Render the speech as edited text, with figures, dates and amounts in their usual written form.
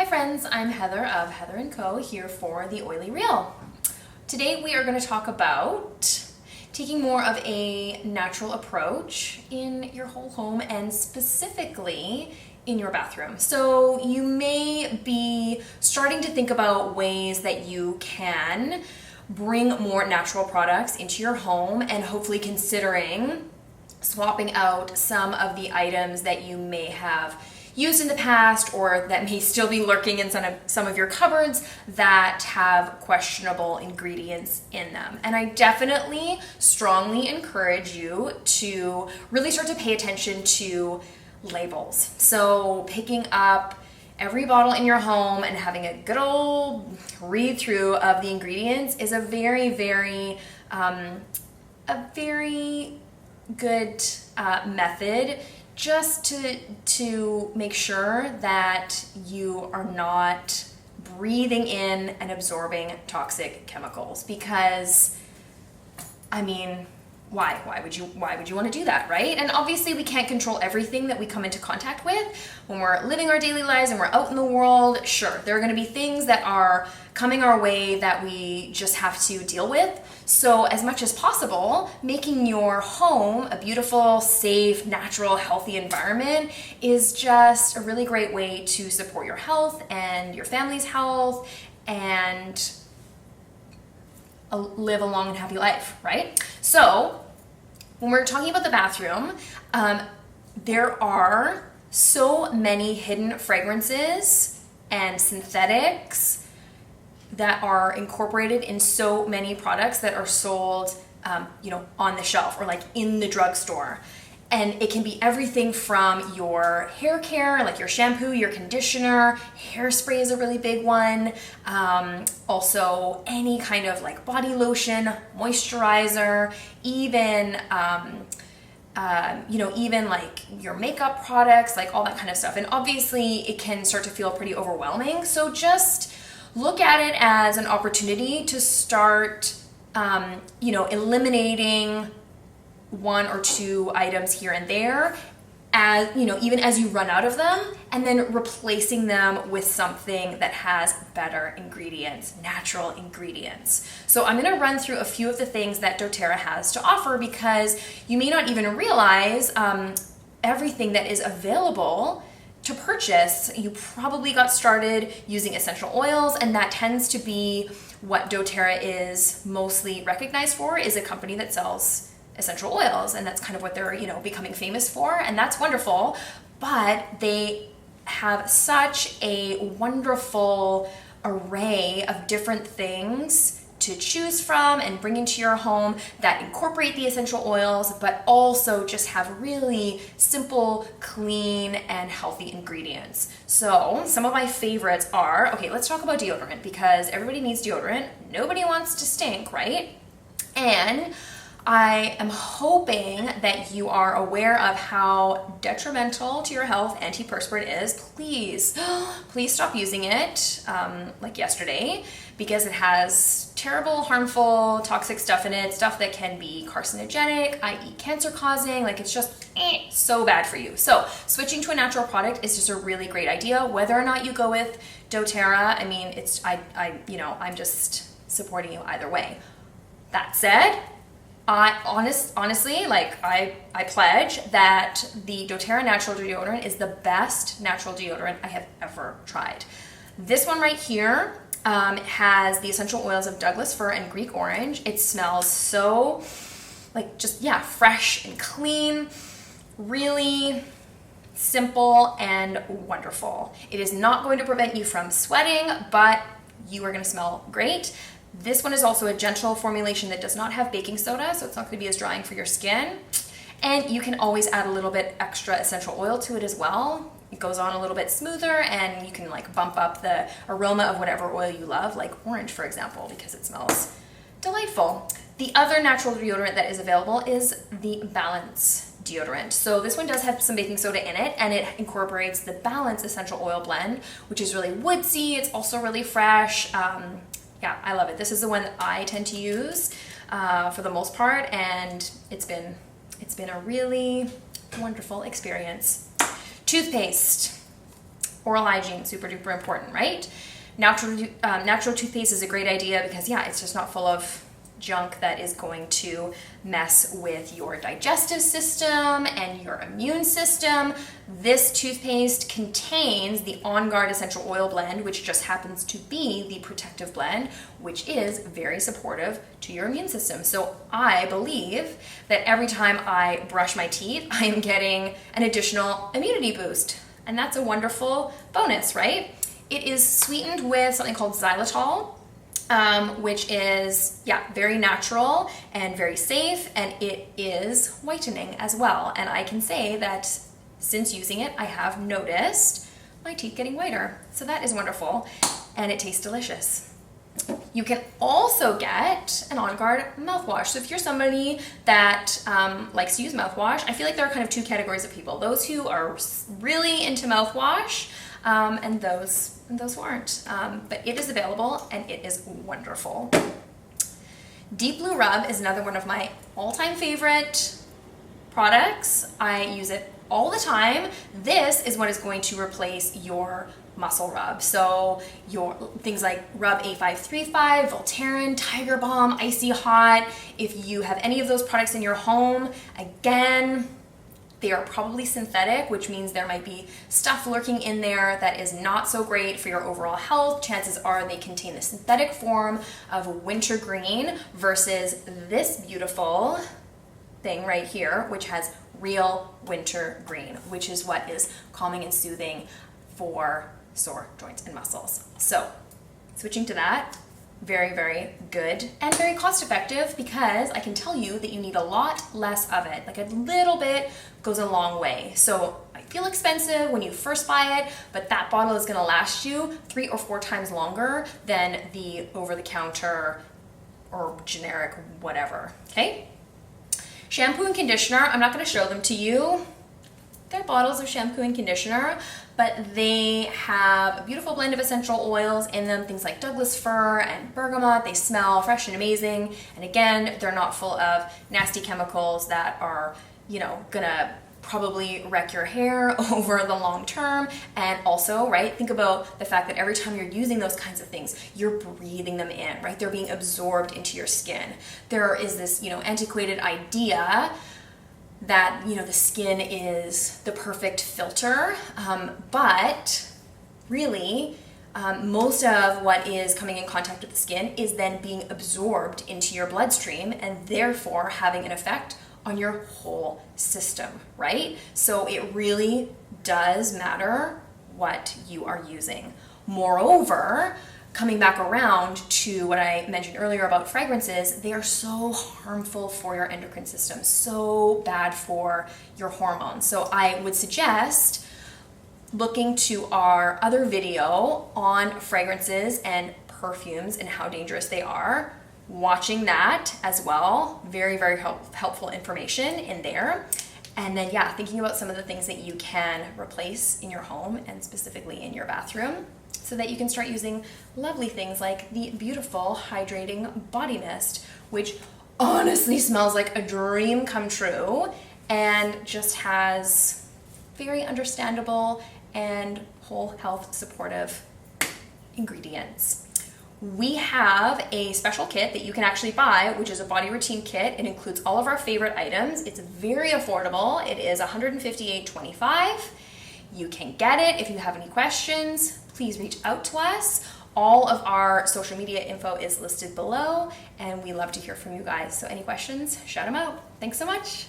friends, I'm Heather of Heather & Co. here for the Oily Reel. Today we are going to talk about taking more of a natural approach in your whole home and specifically in your bathroom. So you may be starting to think about ways that you can bring more natural products into your home and hopefully considering swapping out some of the items that you may have used in the past or that may still be lurking in some of your cupboards that have questionable ingredients in them. And I definitely strongly encourage you to really start to pay attention to labels. So picking up every bottle in your home and having a good old read through of the ingredients is a very good method just to make sure that you are not breathing in and absorbing toxic chemicals. Because I mean, why would you want to do that, right? And obviously we can't control everything that we come into contact with when we're living our daily lives and we're out in the world. Sure, there are going to be things that are coming our way that we just have to deal with. So as much as possible, making your home a beautiful, safe, natural, healthy environment is just a really great way to support your health and your family's health and live a long and happy life, right? So when we're talking about the bathroom, there are so many hidden fragrances and synthetics that are incorporated in so many products that are sold, on the shelf or like in the drugstore. And it can be everything from your hair care, like your shampoo, your conditioner, hairspray is a really big one. Also any kind of like body lotion, moisturizer, even like your makeup products, like all that kind of stuff. And obviously it can start to feel pretty overwhelming. So just look at it as an opportunity to start, eliminating one or two items here and there, as even as you run out of them, and then replacing them with something that has better ingredients, natural ingredients. So I'm going to run through a few of the things that doTERRA has to offer, because you may not even realize everything that is available to purchase. You probably got started using essential oils, and that tends to be what doTERRA is mostly recognized for, is a company that sells essential oils, and that's kind of what they're becoming famous for, and that's wonderful. But they have such a wonderful array of different things to choose from and bring into your home that incorporate the essential oils, but also just have really simple, clean, and healthy ingredients. So some of my favorites are, okay, let's talk about deodorant, because everybody needs deodorant. Nobody wants to stink, right? And I am hoping that you are aware of how detrimental to your health antiperspirant is. Please stop using it like yesterday, because it has terrible, harmful, toxic stuff in it, stuff that can be carcinogenic, i.e. cancer causing. Like, it's just so bad for you. So switching to a natural product is just a really great idea. Whether or not you go with doTERRA, I mean, I'm just supporting you either way. That said, honestly, I pledge that the doTERRA natural deodorant is the best natural deodorant I have ever tried. This one right here has the essential oils of Douglas fir and Greek orange. It smells so fresh and clean, really simple and wonderful. It is not going to prevent you from sweating, but you are going to smell great. This one is also a gentle formulation that does not have baking soda, so it's not going to be as drying for your skin. And you can always add a little bit extra essential oil to it as well. It goes on a little bit smoother, and you can bump up the aroma of whatever oil you love, like orange, for example, because it smells delightful. The other natural deodorant that is available is the Balance deodorant. So this one does have some baking soda in it, and it incorporates the Balance essential oil blend, which is really woodsy. It's also really fresh. Yeah, I love it. This is the one that I tend to use for the most part, and it's been a really wonderful experience. Toothpaste. Oral hygiene, super duper important, right? Natural toothpaste is a great idea because, yeah, it's just not full of junk that is going to mess with your digestive system and your immune system. This toothpaste contains the On Guard Essential Oil Blend, which just happens to be the protective blend, which is very supportive to your immune system. So I believe that every time I brush my teeth, I am getting an additional immunity boost. And that's a wonderful bonus, right? It is sweetened with something called xylitol, which is, very natural and very safe, and it is whitening as well. And I can say that since using it, I have noticed my teeth getting whiter. So that is wonderful, and it tastes delicious. You can also get an On Guard mouthwash. So if you're somebody that likes to use mouthwash, I feel like there are kind of two categories of people. Those who are really into mouthwash, and those who aren't. But it is available and it is wonderful. Deep Blue Rub is another one of my all-time favorite products. I use it all the time. This is what is going to replace your muscle rub. So your things like Rub A535, Voltaren, Tiger Balm, Icy Hot. If you have any of those products in your home, again, they are probably synthetic, which means there might be stuff lurking in there that is not so great for your overall health. Chances are they contain the synthetic form of wintergreen versus this beautiful thing right here, which has real wintergreen, which is what is calming and soothing for sore joints and muscles. So switching to that, very, very good and very cost effective, because I can tell you that you need a lot less of it. Like a little bit goes a long way. So I feel expensive when you first buy it, but that bottle is going to last you 3 or 4 times longer than the over-the-counter or generic whatever, okay? Shampoo and conditioner, I'm not going to show them to you. They're bottles of shampoo and conditioner, but they have a beautiful blend of essential oils in them, things like Douglas fir and bergamot. They smell fresh and amazing. And again, they're not full of nasty chemicals that are, gonna probably wreck your hair over the long term. And also, right, think about the fact that every time you're using those kinds of things, you're breathing them in, right? They're being absorbed into your skin. There is this, antiquated idea that the skin is the perfect filter, but really most of what is coming in contact with the skin is then being absorbed into your bloodstream and therefore having an effect on your whole system, right? So it really does matter what you are using. Moreover, coming back around to what I mentioned earlier about fragrances, they are so harmful for your endocrine system, so bad for your hormones. So I would suggest looking to our other video on fragrances and perfumes and how dangerous they are, watching that as well. Very, very helpful information in there. And then, thinking about some of the things that you can replace in your home and specifically in your bathroom, so that you can start using lovely things like the beautiful hydrating body mist, which honestly smells like a dream come true and just has very understandable and whole health supportive ingredients. We have a special kit that you can actually buy, which is a body routine kit. It includes all of our favorite items. It's very affordable. It is $158.25. You can get it. If you have any questions, please reach out to us. All of our social media info is listed below, and we love to hear from you guys. So any questions, shout them out. Thanks so much.